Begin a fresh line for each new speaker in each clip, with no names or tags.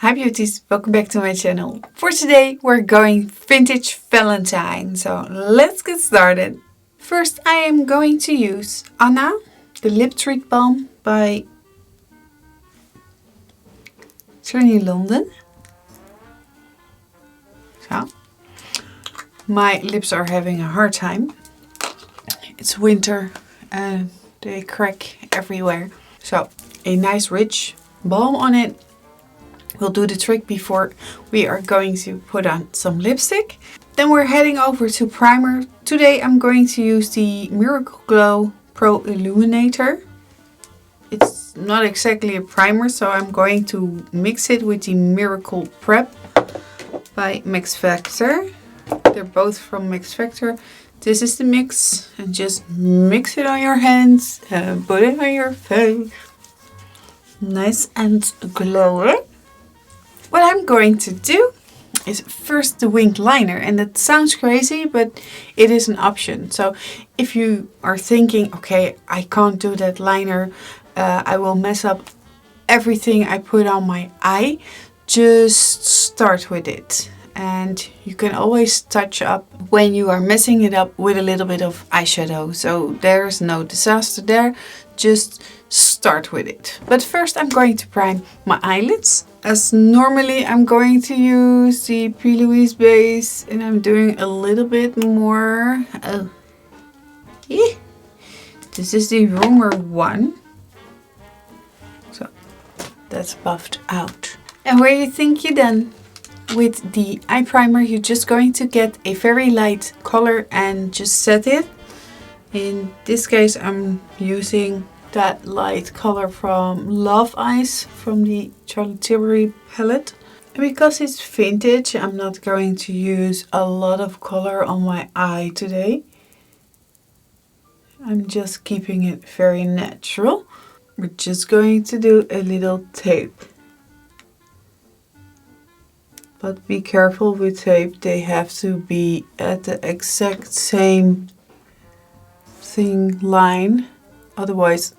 Hi beauties, welcome back to my channel. For today we're going vintage Valentine, so let's get started. First I am going to use Anna, the lip treat balm by Trinny London. So, my lips are having a hard time. It's winter and they crack everywhere. So a nice rich balm on it will do the trick before we are going to put on some lipstick. Then we're heading over to primer. Today I'm going to use the Miracle Glow Pro Illuminator. It's not exactly a primer, so I'm going to mix it with the Miracle Prep by Maxfactor. They're both from Maxfactor. This is the mix, and just mix it on your hands and put it on your face. Nice and glowing. What I'm going to do is first the winged liner, and that sounds crazy, but it is an option. So if you are thinking, okay, I can't do that liner, I will mess up everything I put on my eye, just start with it. And you can always touch up when you are messing it up with a little bit of eyeshadow. So there's no disaster there, just start with it. But first I'm going to prime my eyelids. As normally I'm going to use the P. Louise base, and I'm doing a little bit more. This is the Rumor one. So that's buffed out. And where you think you're done with the eye primer, you're just going to get a very light color and just set it. In this case I'm using that light color from Love Eyes from the Tilbury palette. And because it's vintage, I'm not going to use a lot of color on my eye today. I'm just keeping it very natural. We're just going to do a little tape. But be careful with tape, they have to be at the exact same line, otherwise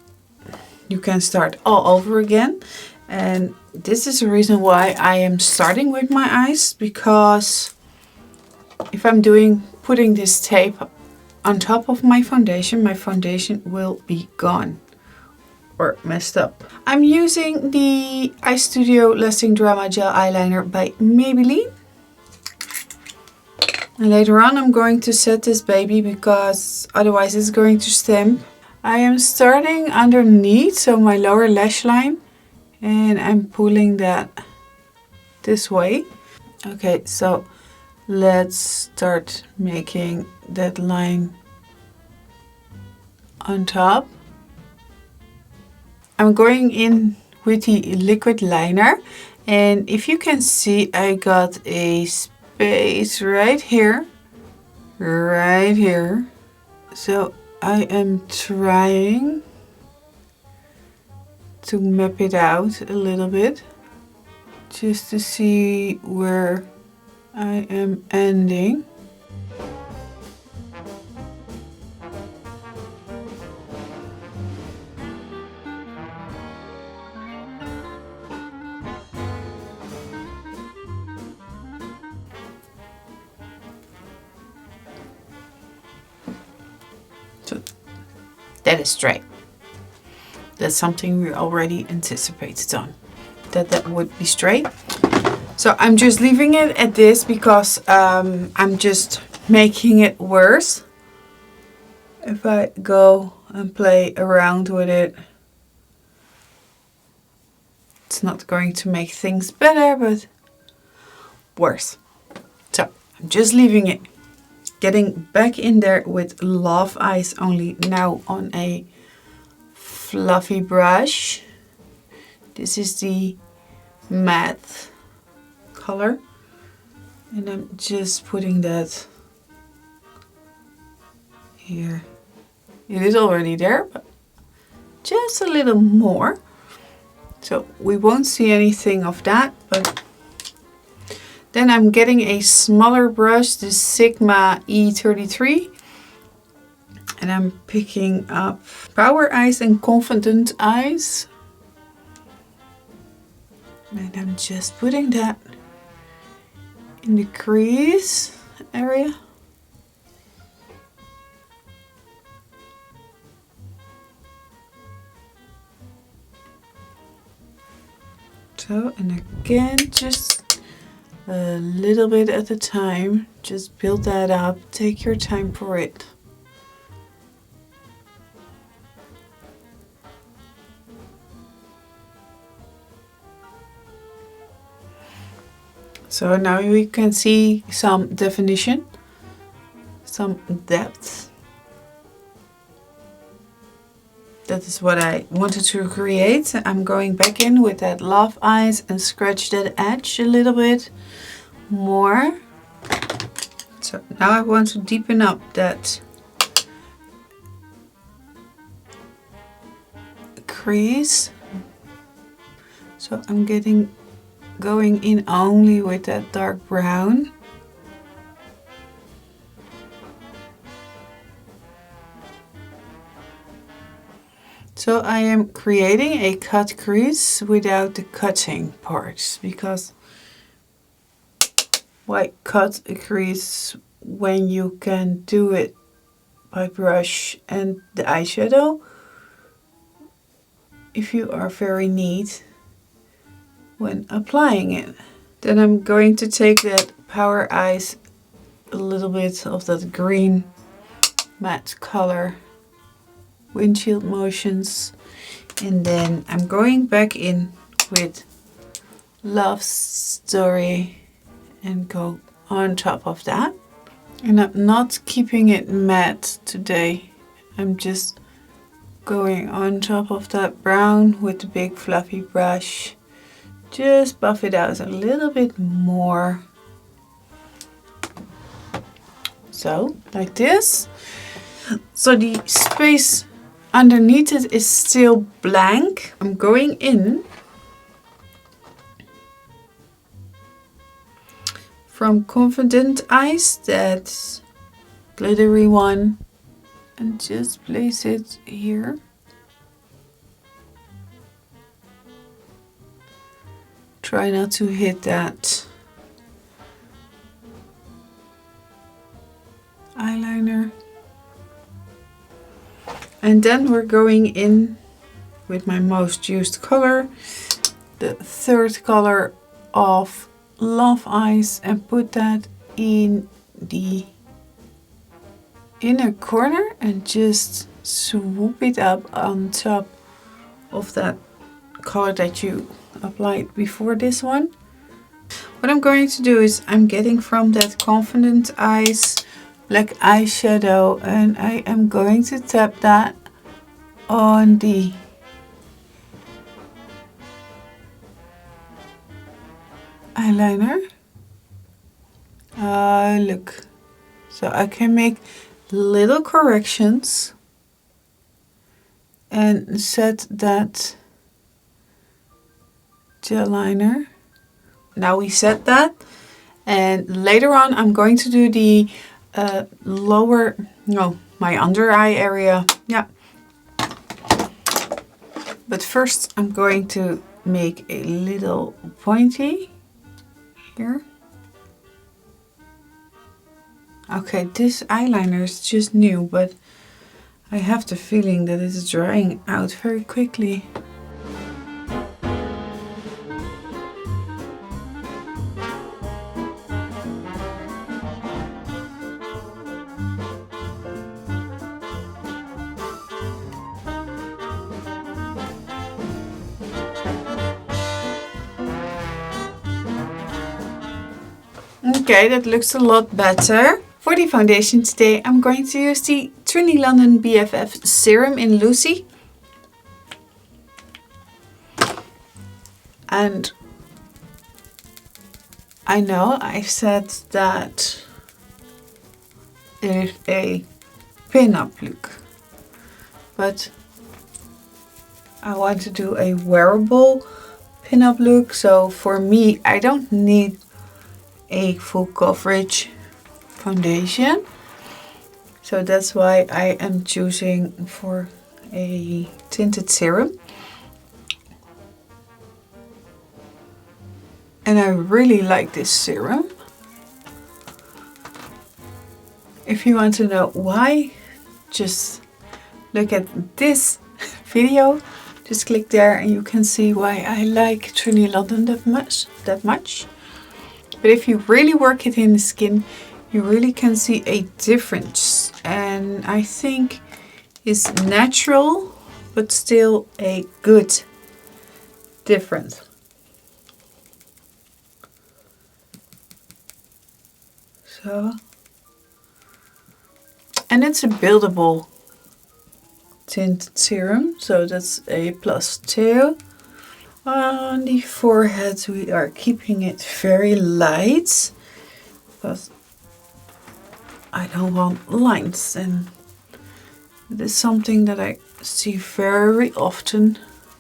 you can start all over again. And this is the reason why I am starting with my eyes, because if I'm putting this tape on top of my foundation will be gone or messed up. I'm using the Eye Studio Lasting Drama Gel Eyeliner by Maybelline. And later on I'm going to set this baby, because otherwise it's going to stamp. I am starting underneath, so my lower lash line, and I'm pulling that this way. Okay, so let's start making that line on top. I'm going in with the liquid liner, and if you can see, I got a space right here. So I am trying to map it out a little bit, just to see where I am ending. So that is straight. That's something we already anticipated on, that would be straight. So I'm just leaving it at this, because I'm just making it worse. If I go and play around with it, it's not going to make things better, but worse. So I'm just leaving it. Getting back in there with Love Eyes, only now on a fluffy brush. This is the matte color, and I'm just putting that here. It is already there, but just a little more. So we won't see anything of that, but then I'm getting a smaller brush, the Sigma E33, and I'm picking up Power Eyes and Confident Eyes. And I'm just putting that in the crease area. So, and again, just a little bit at a time. Just build that up. Take your time for it. So now we can see some definition, some depth. That is what I wanted to create. I'm going back in with that Love Eyes and scratch that edge a little bit more. So now I want to deepen up that crease. So I'm going in only with that dark brown. So I am creating a cut crease without the cutting parts, because why cut a crease when you can do it by brush and the eyeshadow if you are very neat when applying it. Then I'm going to take that Power Eyes, a little bit of that green matte color, windshield motions, and then I'm going back in with Love Story and go on top of that. And I'm not keeping it matte today. I'm just going on top of that brown with the big fluffy brush. Just buff it out a little bit more. So, like this. So the space underneath it is still blank. I'm going in from Confident Eyes, that glittery one, and just place it here. Try not to hit that eyeliner. And then we're going in with my most used color, the third color of Love Eyes, and put that in the inner corner and just swoop it up on top of that color that you applied before this one. What I'm going to do is I'm getting from that Confident Eyes black eyeshadow, and I am going to tap that on the eyeliner. Look, so I can make little corrections and set that gel liner. Now we set that, and later on I'm going to do the my under eye area. Yeah. But first I'm going to make a little pointy here. Okay, this eyeliner is just new, but I have the feeling that it's drying out very quickly. Okay, that looks a lot better. For the foundation today, I'm going to use the Trinny London BFF Serum in Lucy. And I know I've said that it is a pin-up look, but I want to do a wearable pin-up look. So for me, I don't need a full coverage foundation, so that's why I am choosing for a tinted serum. And I really like this serum. If you want to know why, just look at this video. Just click there and you can see why I like Trinny London that much. But if you really work it in the skin, you really can see a difference. And I think it's natural, but still a good difference. So, and it's a buildable tinted serum, so that's a +2. On the forehead we are keeping it very light because I don't want lines, and it is something that I see very often,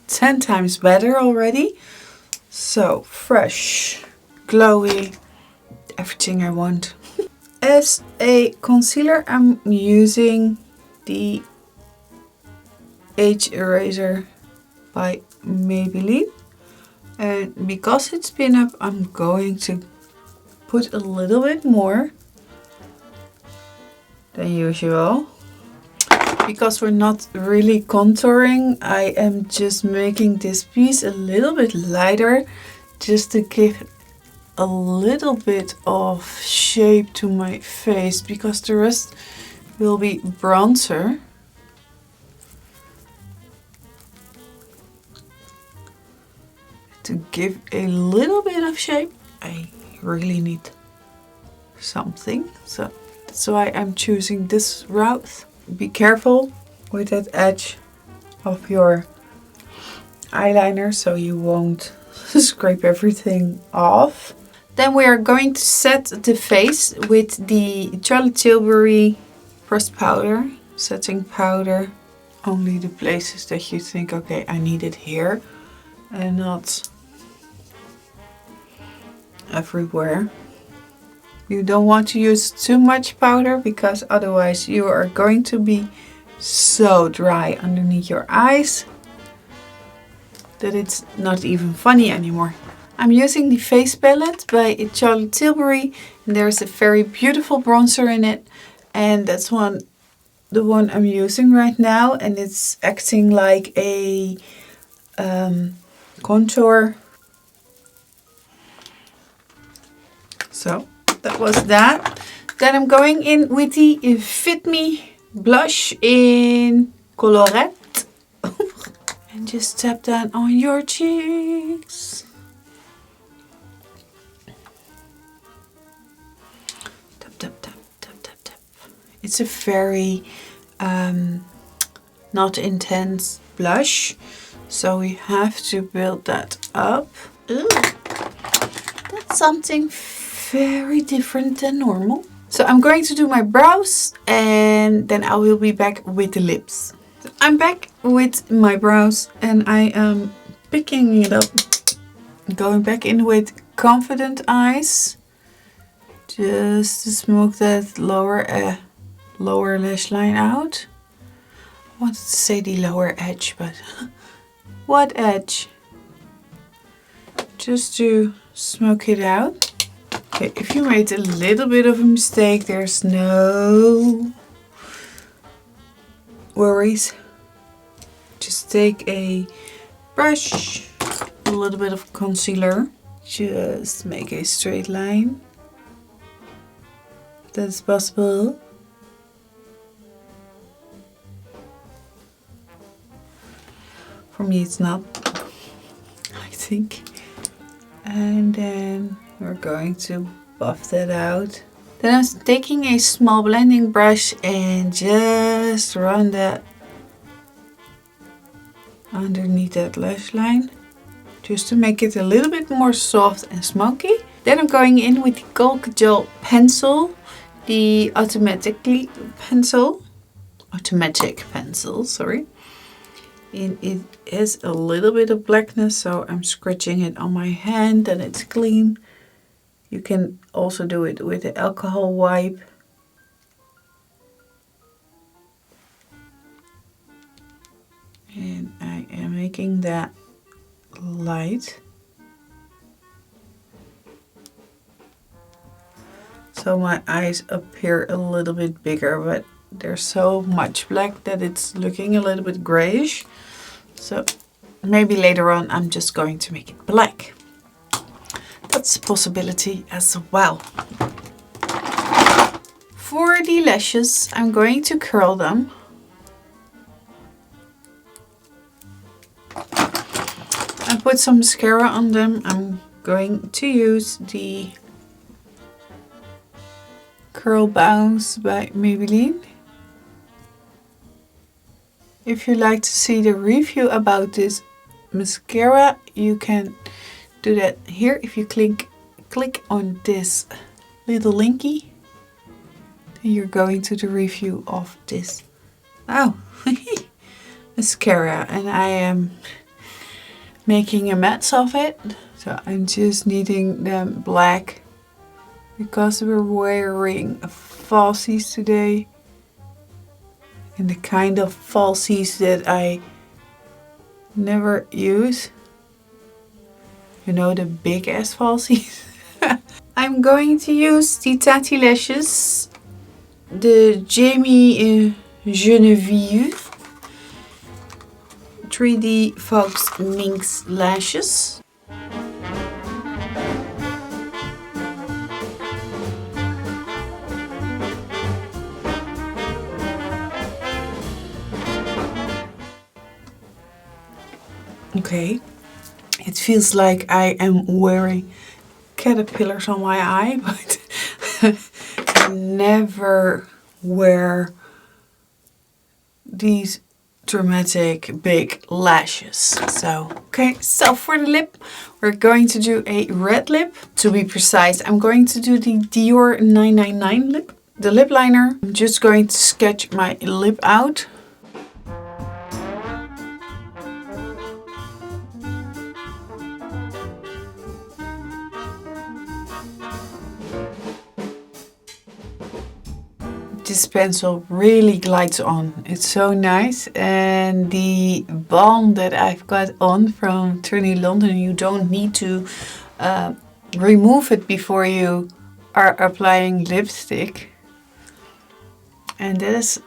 10 times better already. So fresh, glowy, everything I want. As a concealer I'm using the Age Eraser by Maybelline, and because it's been up I'm going to put a little bit more than usual. Because we're not really contouring, I am just making this piece a little bit lighter just to give a little bit of shape to my face, because the rest will be bronzer. To give a little bit of shape, I really need something. So that's why I'm choosing this route. Be careful with that edge of your eyeliner so you won't scrape everything off. Then we are going to set the face with the Charlotte Tilbury pressed powder, setting powder. Only the places that you think, okay, I need it here, and not everywhere. You don't want to use too much powder because otherwise you are going to be so dry underneath your eyes that it's not even funny anymore. I'm using the face palette by Charlotte Tilbury, and there's a very beautiful bronzer in it, and that's the one I'm using right now, and it's acting like a contour. So that was that. Then I'm going in with the Fit Me blush in Colorete. And just tap that on your cheeks. Tap, tap, tap, tap, tap, tap. It's a very not intense blush, so we have to build that up. Ooh, that's something very different than normal. So I'm going to do my brows and then I will be back with the lips. So I'm back with my brows and I am picking it up, going back in with Confident Eyes, just to smoke that lower lash line out. I wanted to say the lower edge, but what edge? Just to smoke it out. Okay, if you made a little bit of a mistake, there's no worries. Just take a brush, a little bit of concealer, just make a straight line. That's possible. For me it's not, I think. And then we're going to buff that out. Then I'm taking a small blending brush and just run that underneath that lash line, just to make it a little bit more soft and smoky. Then I'm going in with the Gold Kajal pencil, the automatic pencil, sorry. And it has a little bit of blackness, so I'm scratching it on my hand and it's clean. You can also do it with the alcohol wipe. And I am making that light. So my eyes appear a little bit bigger, but there's so much black that it's looking a little bit grayish. So maybe later on I'm just going to make it black. That's a possibility as well. For the lashes, I'm going to curl them. I put some mascara on them. I'm going to use the Curl Bounce by Maybelline. If you'd like to see the review about this mascara, you can do that here. If you click on this little linky, then you're going to the review of this mascara, and I am making a matte of it. So I'm just needing them black because we're wearing falsies today. And the kind of falsies that I never use. You know, the big ass falsies. I'm going to use the Tatti lashes. The Genevieve 3D Fox Minx lashes. Okay, it feels like I am wearing caterpillars on my eye, but I never wear these dramatic big lashes. So, okay, so for the lip, we're going to do a red lip. To be precise, I'm going to do the Dior 999 lip, the lip liner. I'm just going to sketch my lip out. This pencil really glides on. It's so nice. And the balm that I've got on from Trinny London, you don't need to remove it before you are applying lipstick. And that is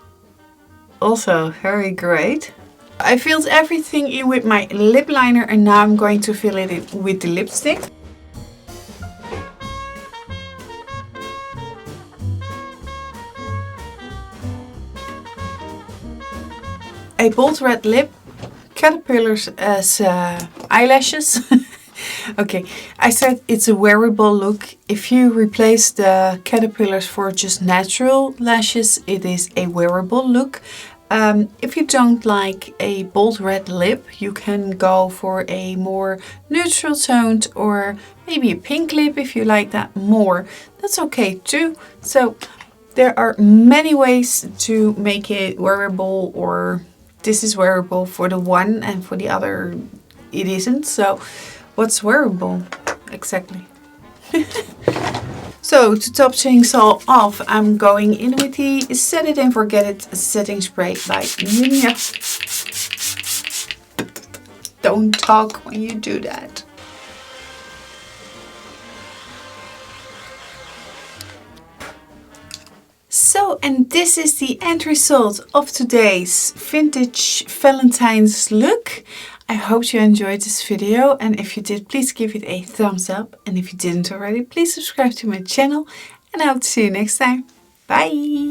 also very great. I filled everything in with my lip liner, and now I'm going to fill it in with the lipstick. A bold red lip, caterpillars as eyelashes. Okay, I said it's a wearable look. If you replace the caterpillars for just natural lashes, it is a wearable look. If you don't like a bold red lip, you can go for a more neutral toned or maybe a pink lip if you like that more. That's okay too. So there are many ways to make it wearable, or this is wearable for the one and for the other it isn't. So what's wearable exactly? So to top things all off, I'm going in with the Set It and Forget It setting spray by Nivea. Don't talk when you do that. So, and this is the end result of today's vintage Valentine's look. I hope you enjoyed this video, and if you did, please give it a thumbs up. And if you didn't already, please subscribe to my channel, and I hope to see you next time. Bye!